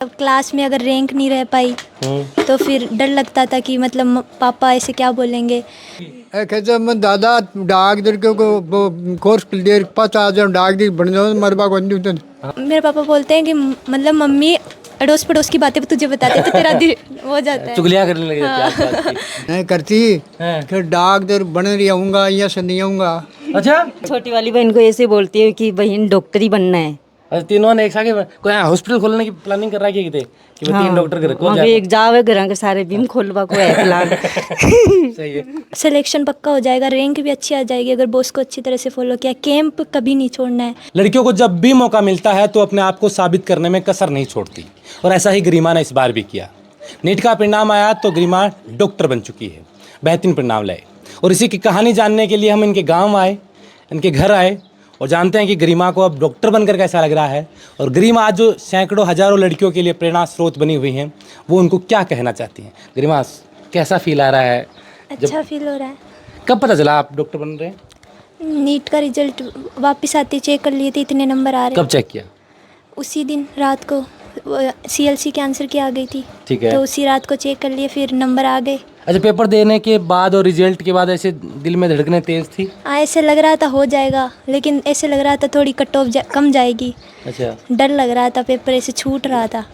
अब क्लास में अगर रैंक नहीं रह पाई तो फिर डर लगता था कि मतलब पापा ऐसे क्या बोलेंगे। कहते मैं दादा डाक दर को कोर्स क्लियर पास आ जाओ डाक दी बन जाओ मरबा को मेरे पापा बोलते हैं कि मतलब मम्मी अड़ोस पड़ोस की बातें तुझे बताते तो तेरा दिल हो जाता है। चुगलियाँ करने लगे थे आसपास की। नहीं करती फिर डाक दर बन रही आऊँगा या से नहीं आऊँगा। अच्छा छोटी वाली बहन को ऐसे बोलती है कि बहन डॉक्टर ही बनना है। अच्छा तीनों ने एक साथ कोई हॉस्पिटल खोलने की प्लानिंग कर रहा है कि मैं तीन डॉक्टर कर खोल एक जावे घर के सारे बीम खोलवा को है प्लान। सही है। सिलेक्शन पक्का हो जाएगा, रैंक भी अच्छी आ जाएगी अगर बॉस को अच्छी तरह से फॉलो किया। कैंप कभी नहीं छोड़ना है। लड़कियों को जब भी मौका मिलता है तो अपने आप को साबित करने में कसर नहीं छोड़ती, और ऐसा ही गरिमा ने इस बार भी किया। नीट का परिणाम आया तो गरिमा डॉक्टर बन चुकी है, बेहतरीन परिणाम लाए। और इसी की कहानी जानने के लिए हम इनके गांव आए, इनके घर आए और जानते हैं कि गरिमा को अब डॉक्टर बनकर कैसा लग रहा है। और गरिमा आज जो सैकड़ों हजारों लड़कियों के लिए प्रेरणा स्रोत बनी हुई हैं, वो उनको क्या कहना चाहती हैं। गरिमा कैसा फील आ रहा है? अच्छा फील हो रहा है। कब पता चला आप डॉक्टर बन रहे हैं? नीट का रिजल्ट वापस आते चेक कर लिए थे, इतने नंबर आ रहे। कब चेक किया? उसी दिन रात को CLC के आंसर की आ गई थी। ठीक है। तो उसी रात को चेक कर लिए, फिर नंबर आ गए। अच्छा, पेपर देने के बाद और रिजल्ट के बाद ऐसे दिल में धड़कने तेज थी? ऐसे लग रहा था हो जाएगा, लेकिन ऐसे लग रहा था थोड़ी कट ऑफ कम जाएगी। अच्छा। डर लग रहा था, पेपर ऐसे छूट रहा था।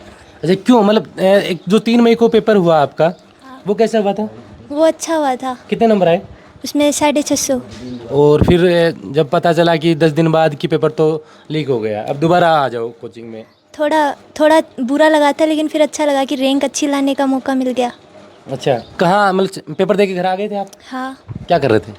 अच्छा क्यों, मतलब एक जो 3 मई को पेपर हुआ आपका, वो कैसा हुआ था? वो अच्छा हुआ था। कितने नंबर आए? उसमें 650। और फिर जब पता चला कि 10 दिन बाद की पेपर तो लीक हो गया, अब दोबारा आ जाओ कोचिंग में। थोड़ा बुरा लगा था, लेकिन फिर अच्छा लगा कि रैंक अच्छी लाने का मौका मिल गया। अच्छा, कहाँ मतलब पेपर दे के घर आ गए थे आप? हाँ, क्या कर रहे थे?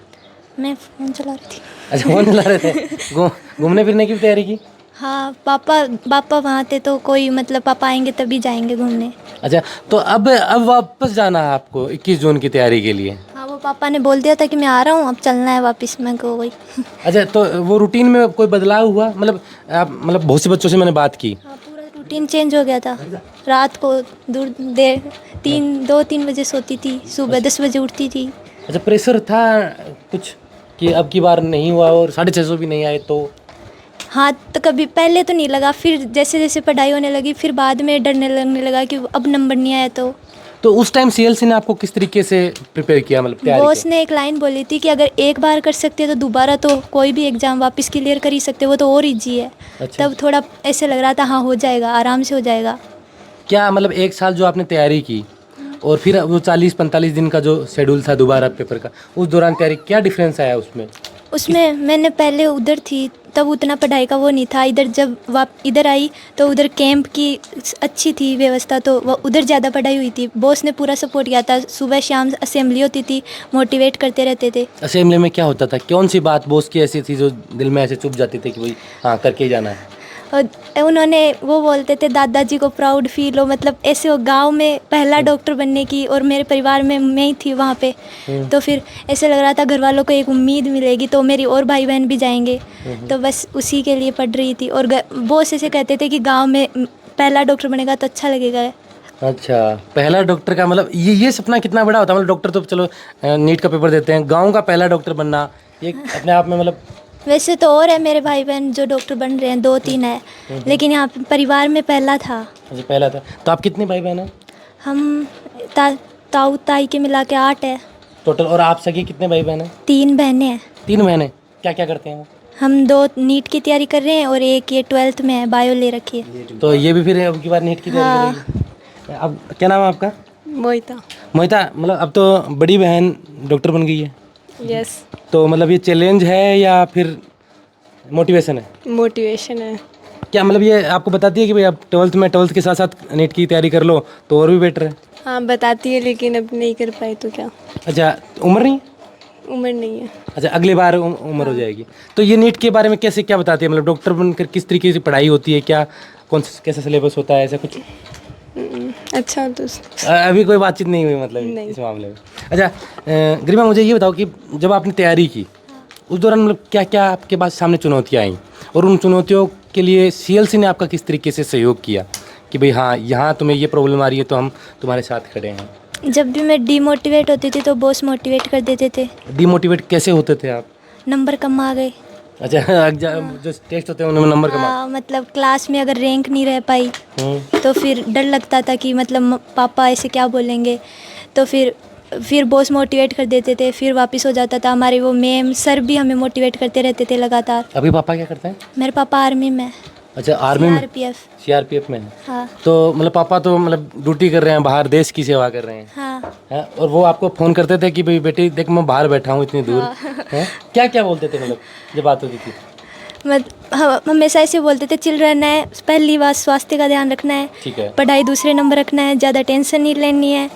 मैं फ़ोन चला रही थी। अच्छा, फोन चला रहे थे। घूमने फिरने की तैयारी की? हाँ, पापा वहाँ थे तो कोई मतलब पापा आएंगे तभी जाएंगे घूमने। अच्छा, तो अब वापस जाना है आपको 21 जून की तैयारी के लिए? हाँ, वो पापा ने बोल दिया था कि मैं आ रहा हूँ, अब चलना है वापस। मैं को वही। अच्छा, तो वो रूटीन में कोई बदलाव हुआ? मतलब बहुत से बच्चों से मैंने बात की। हाँ, पूरा रूटीन चेंज हो गया था। रात को दूर देर 2-3 बजे सोती थी, सुबह 10 बजे उठती थी। अच्छा, प्रेशर था कुछ कि अब की बार नहीं हुआ और 650 भी नहीं आए तो? हाँ, तो कभी पहले तो नहीं लगा, फिर जैसे जैसे पढ़ाई होने लगी फिर बाद में डरने लगने लगा कि अब नंबर नहीं आया तो उस टाइम CLC ने आपको किस तरीके से प्रिपेयर किया, मतलब तैयारी बॉस ने एक लाइन बोली थी कि अगर एक बार कर सकते हैं तो दोबारा तो कोई भी एग्ज़ाम वापस क्लियर कर ही सकते, वो तो और ईजी है। अच्छा। तब थोड़ा ऐसे लग रहा था हाँ हो जाएगा, आराम से हो जाएगा। क्या मतलब 1 साल जो आपने तैयारी की और फिर वो 40-45 दिन का जो शेड्यूल था दोबारा पेपर का, उस दौरान तैयारी क्या डिफरेंस आया उसमें? उसमें मैंने पहले उधर थी तब उतना पढ़ाई का वो नहीं था। इधर जब इधर आई तो उधर कैंप की अच्छी थी व्यवस्था, तो वो उधर ज़्यादा पढ़ाई हुई थी। बॉस ने पूरा सपोर्ट किया था, सुबह शाम असेंबली होती थी, मोटिवेट करते रहते थे। असेंबली में क्या होता था? कौन सी बात बॉस की ऐसी थी जो दिल में ऐसे चुभ जाती थी कि भाई हाँ करके ही जाना है? और उन्होंने वो बोलते थे दादाजी को प्राउड फील हो, मतलब ऐसे हो गांव में पहला डॉक्टर बनने की, और मेरे परिवार में मैं ही थी वहाँ पे। तो फिर ऐसे लग रहा था घर वालों को एक उम्मीद मिलेगी तो मेरी और भाई बहन भी जाएंगे, तो बस उसी के लिए पढ़ रही थी। और बॉस ऐसे कहते थे कि गांव में पहला डॉक्टर बनेगा तो अच्छा लगेगा। अच्छा, पहला डॉक्टर का मतलब ये सपना कितना बड़ा होता है। मतलब डॉक्टर तो चलो नीट का पेपर देते हैं, गाँव का पहला डॉक्टर बनना ये अपने आप में मतलब। वैसे तो और है मेरे भाई बहन जो डॉक्टर बन रहे हैं, 2-3 है, लेकिन यहाँ परिवार में पहला था। अच्छा, पहला था। तो आप कितने भाई बहन हैं? हम ताऊ ताई के मिला के 8 है टोटल। और आप सगे कितने भाई बहन हैं? 3 बहनें हैं। 3 बहनें। क्या क्या करते हैं वो? हम 2 नीट की तैयारी कर रहे हैं और एक ये 12th में है, बायो ले रखी है। तो ये भी फिर अब की बार नीट की तैयारी करेगी? अब क्या नाम है आपका? मोहिता। मोहिता, मतलब अब तो बड़ी बहन डॉक्टर बन गई है, यस। तो मतलब ये चैलेंज है या फिर मोटिवेशन है? मोटिवेशन है। क्या मतलब ये आपको बताती है कि भाई आप 12th के साथ साथ नीट की तैयारी कर लो तो और भी बेटर है? हाँ बताती है, लेकिन अब नहीं कर पाई तो क्या। अच्छा, उम्र नहीं है? उम्र नहीं है। अच्छा, अगली बार उम्र हो जाएगी। तो ये नीट के बारे में कैसे क्या बताती है? मतलब डॉक्टर बनकर किस तरीके से पढ़ाई होती है, क्या कैसा सिलेबस होता है, ऐसा कुछ? अच्छा, तो अभी कोई बातचीत नहीं हुई मतलब नहीं। इस मामले में? अच्छा, गरिमा मुझे ये बताओ कि जब आपने तैयारी की उस दौरान मतलब क्या क्या आपके पास सामने चुनौतियाँ आई, और उन चुनौतियों के लिए CLC ने आपका किस तरीके से सहयोग किया कि भाई हाँ यहाँ तुम्हें ये प्रॉब्लम आ रही है तो हम तुम्हारे साथ खड़े हैं? जब भी मैं डीमोटिवेट होती थी तो बॉस मोटिवेट कर देते थे। डिमोटिवेट कैसे होते थे आप? नंबर कम आ गए अच्छा जो टेस्ट होते हैं उनमें नंबर कमा। हाँ, मतलब क्लास में अगर रैंक नहीं रह पाई हम्म। तो फिर डर लगता था कि मतलब पापा ऐसे क्या बोलेंगे, तो फिर बॉस मोटिवेट कर देते थे, फिर वापस हो जाता था। हमारे वो मैम सर भी हमें मोटिवेट करते रहते थे लगातार। अभी पापा क्या करते हैं? मेरे पापा आर्मी में, अच्छा आर्मी में, CRPF। सीआरपीएफ में है। हाँ तो मतलब पापा तो मतलब ड्यूटी कर रहे हैं, बाहर देश की सेवा कर रहे हैं, हाँ। हैं? और वो आपको फोन करते थे कि भाई बेटी देख मैं बाहर बैठा हूँ इतनी दूर, हैं? क्या क्या बोलते थे मतलब जब बात होती थी? हम हमेशा ऐसे बोलते थे, चिल रहना है, पहली बात स्वास्थ्य का ध्यान रखना है, ठीक है। पढ़ाई दूसरे नंबर रखना है, ज़्यादा टेंशन नहीं लेनी है,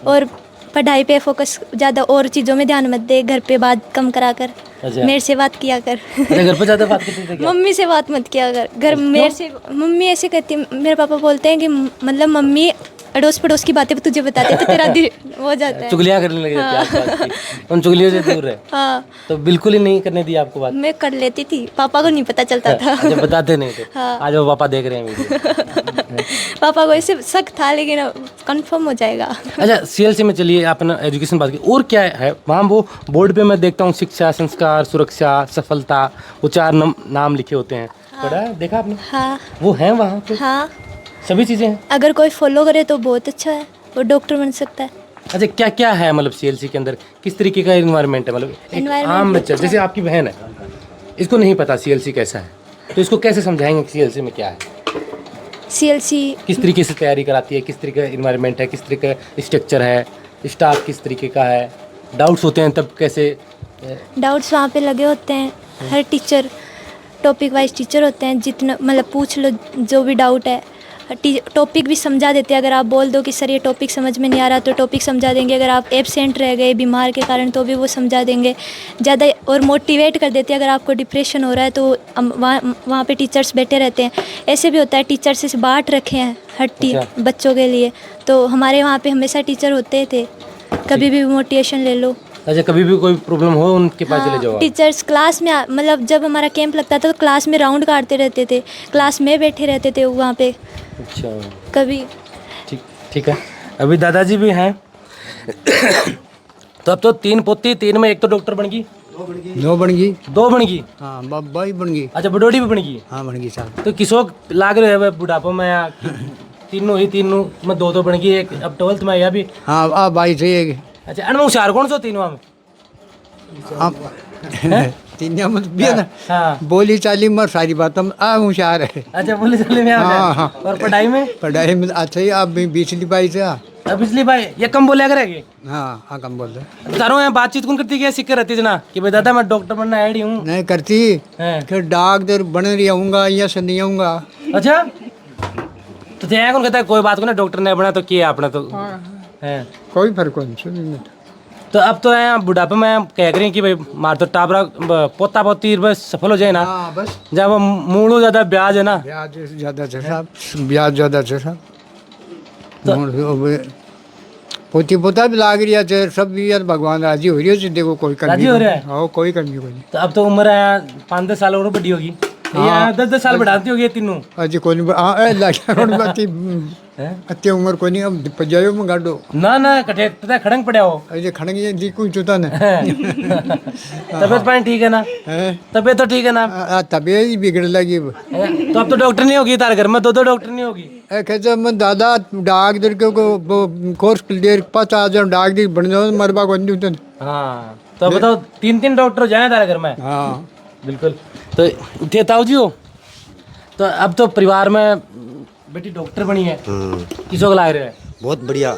और पढ़ाई पे फोकस, ज़्यादा और चीज़ों में ध्यान मत दे, घर पे बात कम करा कर, अच्छा। मेरे से बात किया कर। अच्छा घर पे ज़्यादा बात करते थे क्या? मम्मी से बात मत किया कर, घर मेरे से मम्मी ऐसे कहती, मेरे पापा बोलते हैं कि मतलब मम्मी अड़ोस पड़ोस की बातें तुझे बताते तो तेरा दिल हो जाता है। चुगलियाँ करने लगे थे आसपास की, उन चुगलियों से दूर रहे। हाँ, तो बिल्कुल ही नहीं करने दी आपको बात? मैं कर लेती थी, पापा को नहीं पता चलता था। अच्छा बताते नहीं थे। हाँ। आज वो पापा देख रहे हैं वीडियो। पापा को ऐसे शक था, लेकिन कंफर्म हो जाएगा। अच्छा सीएलसी में चलिए आपने एजुकेशन बात की, और क्या है वहाँ? वो बोर्ड पे मैं देखता हूँ शिक्षा, संस्कार, सुरक्षा, सफलता, वो 4 नाम लिखे होते हैं। पढ़ा है? देखा आपने? हाँ वो हैं वहाँ पे हाँ, सभी चीज़ें हैं। अगर कोई फॉलो करे तो बहुत अच्छा है, वो डॉक्टर बन सकता है। अच्छा क्या क्या है मतलब सीएलसी के अंदर, किस तरीके का इन्वायरमेंट है? मतलब एक Environment आम भी बच्चा अच्छा जैसे आपकी बहन है, इसको नहीं पता सीएलसी कैसा है, तो इसको कैसे समझाएंगे सीएलसी में क्या है? CLC किस तरीके से तैयारी कराती है, किस तरीके का इन्वायरमेंट है, किस तरीके का स्ट्रक्चर है, स्टाफ किस तरीके का है, डाउट्स होते हैं तब कैसे? डाउट्स वहाँ पे लगे होते हैं, हर टीचर टॉपिक वाइज टीचर होते हैं, जितना मतलब पूछ लो जो भी डाउट है, टॉपिक भी समझा देते हैं। अगर आप बोल दो कि सर ये टॉपिक समझ में नहीं आ रहा तो टॉपिक समझा देंगे, अगर आप एब्सेंट रह गए बीमार के कारण तो भी वो समझा देंगे ज़्यादा, और मोटिवेट कर देते हैं। अगर आपको डिप्रेशन हो रहा है तो वहाँ पे टीचर्स बैठे रहते हैं। ऐसे भी होता है टीचर्स से बांट रखे हैं हर बच्चों के लिए, तो हमारे वहाँ पे हमेशा टीचर होते थे, कभी भी मोटिवेशन ले लो। अच्छा कभी भी कोई प्रॉब्लम हो उनके पास चले जाओ आप? टीचर्स क्लास में मतलब जब हमारा कैंप लगता था तो क्लास में राउंड काटते रहते थे, क्लास में बैठे रहते थे वहाँ पे। अच्छा कभी ठीक ठीक है। अभी दादाजी भी हैं। तो अब तो 3 पोती, 3 में एक तो डॉक्टर बन गई, 2 बन गई। 2 बन गई। हाँ बाई बन गई। अच्छा बडोड़ी भी बन गई। हाँ बन गई साहब। तो किसो लाग रहे हैं बुढ़ापा में या तीनों ही, तीनों में 2 बन गई, एक अब 12th में आया भी। हाँ आप बाई सही। अच्छा अनमोल होशियार कौन सो तीनों में? आप तीन मत भी है ना, हाँ। बोली चाली मर सारी बात हम होशियार है। अच्छा पुलिस वाले में हाँ, हाँ। और पढ़ाई में? पढ़ाई में अच्छा ही आप बिजली पाई से। अब पिछली भाई ये कम बोलिया करेगी। हाँ हाँ कम बोल रहे। तारों यहाँ बातचीत कौन करती है, सिक्कर रहती जना कि भाई दादा मैं डॉक्टर बनना ऐड ही हूँ। नहीं करती हैं। कि डॉक्टर बन रही आऊँगा या से नहीं आऊँगा। अच्छा तो थे कौन कहता है कोई बात को ना डॉक्टर ने बना तो किया अपना तो है। कोई फर्क नहीं सुन। तो अब तो यहाँ बुढ़ापे में कह रही कि भाई मार तो टाबरा पोता पोती बस सफल हो जाए ना। हाँ बस जब मूड़ो ज्यादा ब्याज है ना, ब्याज ज़्यादा है साहब, ब्याज ज़्यादा है साहब। पोती पोता भी लाग रही है सब भी यार, भगवान राजी हो रही है। देखो कोई कमी राजी हो रहा है? हाँ कोई कमी कोई नहीं। तो अब तो उम्र है 5-10 साल और बड़ी होगी, 10-10 साल बढ़ाती होगी ये तीनों। अजी कोई नहीं। हाँ लगे बाती अत्य उम्र कोई नहीं। अब पजायो में गाड़ो ना ना कटे तथा खड़ंग पड़ा हो। अजे खड़ंगे जी कोई चुता ना। तबियत पानी ठीक है ना? तबियत तो ठीक है ना? तबियत ही बिगड़ लगी। तो अब तो डॉक्टर नहीं होगी तारे घर में, 2 डॉक्टर नहीं होगी। कहते मैं दादा डॉक्टर को कोर्स क्लियर 5 आ जाओ डॉक्टर बन जाओ मरबा को नहीं उतन। हाँ तो बताओ 3 डॉक्टर हो जाए तारे घर में। हाँ बिल्कुल। तो थे ताऊ जी हो, तो अब तो परिवार में बेटी डॉक्टर बनी है, किसो को लाग रहा है? बहुत बढ़िया।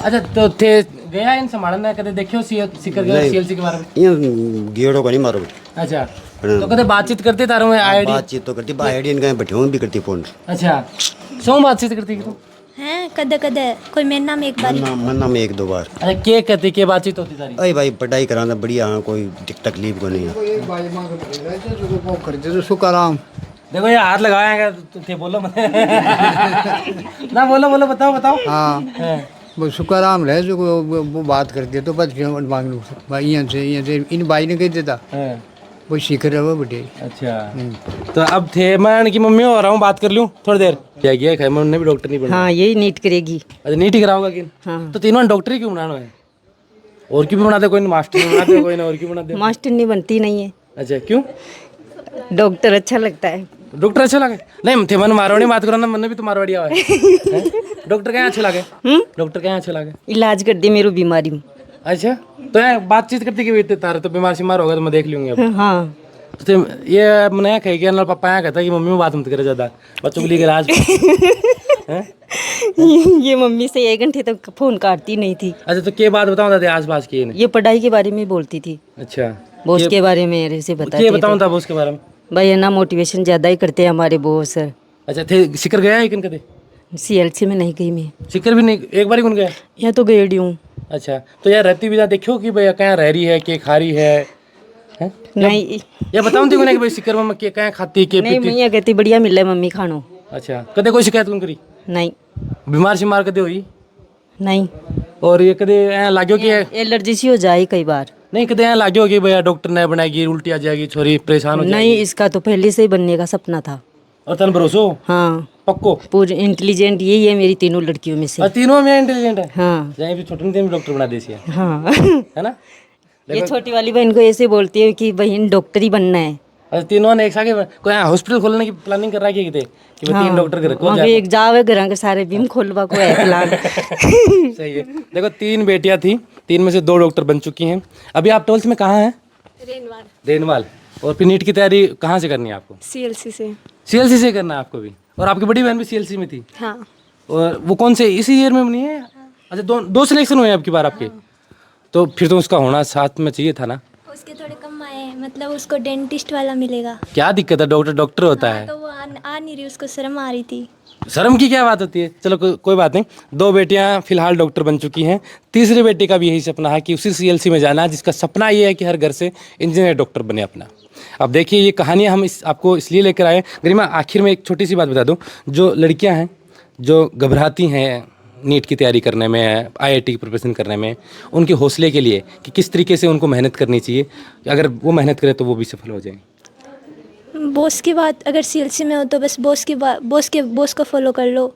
अच्छा तो थे गया इन संभालना कदे देखियो सीकर गया सीएलसी के बारे में? ये गेड़ो को नहीं मारो। अच्छा तो कदे बातचीत करते तारों में आईडी? बातचीत तो करती, आईडी इनका बैठे हूँ भी करती फोन। अच्छा सो बातचीत करती तुम? हैं कदे कदे कोई महीना में एक बार। मन्ना में 1-2 बार। अच्छा के कहती के बातचीत होती तारी? अरे भाई पढ़ाई कराना बढ़िया है, कोई तकलीफ को नहीं है। करते तो सुकाराम। देखो ये हाथ लगाया थे, बोलो मत। ना बोलो बोलो बताओ बताओ। हाँ हैं। वो सुकाराम रहे जो वो बात करते तो बस मांग लो भाई यहाँ से इन भाई ने कह देता हैं। वो सीख रहे वो बेटे। अच्छा तो अब थे मैं कि मम्मी हो रहा हूँ बात कर लूँ थोड़ी देर। क्या किया खैमन ने भी डॉक्टर नहीं बना? हाँ यही नीट करेगी। अच्छा नीट ही कराओगा कि? हाँ। तो तीनों डॉक्टर ही क्यों बनाना है? और क्यों भी बनाते, कोई मास्टर नहीं बनाते, कोई ना और क्यों बनाते? मास्टर नहीं बनती नहीं है। अच्छा क्यों? डॉक्टर अच्छा लगता है। डॉक्टर अच्छा लगे नहीं थे मन मारवाड़ी बात करो ना मन भी तो मारवाड़ी आवा है हैं? डॉक्टर क्या अच्छे लगे डॉक्टर क्या अच्छे लगे इलाज कर दी मेरी बीमारी में। अच्छा तो यार बातचीत करते कि बेटे तारे तो बीमार शिमार होगा तो मैं देख लूंगी अब हाँ तो ये मैंने कही कि पापा यहाँ कहता है कि मम्मी में बात मत करे ज़्यादा बच्चों के लिए इलाज हैं? ये मम्मी से 1 घंटे तक फोन काटती नहीं थी। अच्छा तो क्या बात बताऊँ दादी आस पास की ने ये पढ़ाई के बारे में बोलती थी, अच्छा बॉस के बारे में ऐसे क्या बताते बताऊँ थे। था उसके बारे में भाई है ना मोटिवेशन ज़्यादा ही करते हैं हमारे बॉस। अच्छा थे सिकर गया है कदे CLC में नहीं गई मैं, सिकर भी नहीं एक बार ही कौन गया यहाँ तो गई हूँ। अच्छा तो यार रहती भी देखो कि भैया कहाँ रह रही है के खा रही है हैं? नहीं या बताऊँ थी कि भाई सिकर में के कहाँ खाती के नहीं पीती मैं कहती बढ़िया मिल रहा है मम्मी खानो। अच्छा कदे कोई शिकायत कौन करी नहीं बीमार शिमार कदे हुई नहीं, और ये कदे ऐ लाग्यो कि एलर्जी सी हो जाए कई बार। नहीं कदे ऐ लाग्यो कि भैया डॉक्टर ने बनाएगी उल्टी आ जाएगी छोरी परेशान हो जाएगी नहीं, इसका तो पहले से ही बनने का सपना था। और तन भरोसो हाँ पक्को पूरी इंटेलिजेंट यही है मेरी तीनों लड़कियों में से। और तीनों में इंटेलिजेंट है हाँ जाए भी छोटे में डॉक्टर बना देसी है हाँ है ना ये छोटी वाली बहन को ऐसे बोलती है कि बहन डॉक्टर ही बनना है। और तीनों ने एक साथ कोई हॉस्पिटल खोलने की प्लानिंग कर रहा है कि भाई 3 डॉक्टर घर को अभी एक जावे घर के सारे बीम खोलवा को है प्लान। सही है देखो 3 बेटियां थी 3 में से 2 डॉक्टर बन चुकी हैं। अभी आप 12th में कहाँ हैं रेनवाल और फिर नीट की तैयारी कहाँ से करनी है आपको CLC से। CLC से करना है आपको भी और आपकी बड़ी बहन भी CLC में थी हाँ और वो कौन से इसी ईयर में बनी है अच्छा 2 सिलेक्शन हुए हैं आपकी बार आपके तो फिर तो उसका होना साथ में चाहिए था ना उसके थोड़े कम आए हैं, मतलब उसको डेंटिस्ट वाला मिलेगा क्या दिक्कत है डॉक्टर होता है तो वो आ नहीं रही, उसको शर्म आ रही थी। शर्म की क्या बात होती है चलो कोई बात नहीं 2 बेटियां फिलहाल डॉक्टर बन चुकी हैं तीसरी बेटी का भी यही सपना है कि उसी CLC में जाना जिसका सपना ये है कि हर घर से इंजीनियर डॉक्टर बने अपना। अब देखिए ये कहानियाँ हम आपको इसलिए लेकर आए गरिमा आखिर में एक छोटी सी बात बता दूँ जो लड़कियाँ हैं जो घबराती हैं नीट की तैयारी करने में IIT की प्रिपरेशन करने में उनके हौसले के लिए कि किस तरीके से उनको मेहनत करनी चाहिए अगर वो मेहनत करें तो वो भी सफल हो जाएं। बॉस की बात अगर CLC में हो तो बस बॉस को फॉलो कर लो,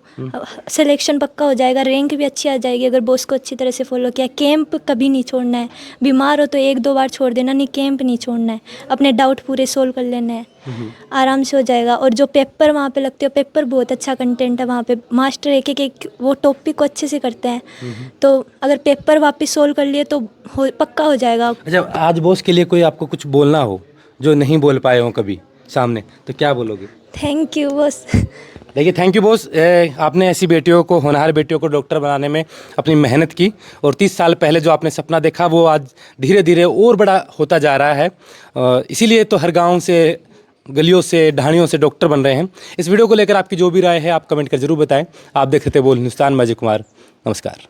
सिलेक्शन पक्का हो जाएगा, रैंक भी अच्छी आ जाएगी अगर बॉस को अच्छी तरह से फॉलो किया। कैंप कभी नहीं छोड़ना है, बीमार हो तो 1-2 बार छोड़ देना, नहीं कैंप नहीं छोड़ना है, अपने डाउट पूरे सोल्व कर लेना है, आराम से हो जाएगा। और जो पेपर वहाँ पे लगते हो पेपर बहुत अच्छा कंटेंट है वहाँ पे, मास्टर एक वो टॉपिक को अच्छे से करते हैं तो अगर पेपर वापस सोल्व कर लिए तो पक्का हो जाएगा। अच्छा आज बॉस के लिए कोई आपको कुछ बोलना हो जो नहीं बोल पाए हो कभी सामने तो क्या बोलोगे? Thank you boss. देखिए थैंक यू बॉस आपने ऐसी बेटियों को होनहार बेटियों को डॉक्टर बनाने में अपनी मेहनत की और 30 साल पहले जो आपने सपना देखा वो आज धीरे धीरे और बड़ा होता जा रहा है इसीलिए तो हर गांव से गलियों से ढाणियों से डॉक्टर बन रहे हैं। इस वीडियो को लेकर आपकी जो भी राय है आप कमेंट कर जरूर बताएं। आप देख रहे थे बोल हिंदुस्तान, मैं अजय कुमार, नमस्कार।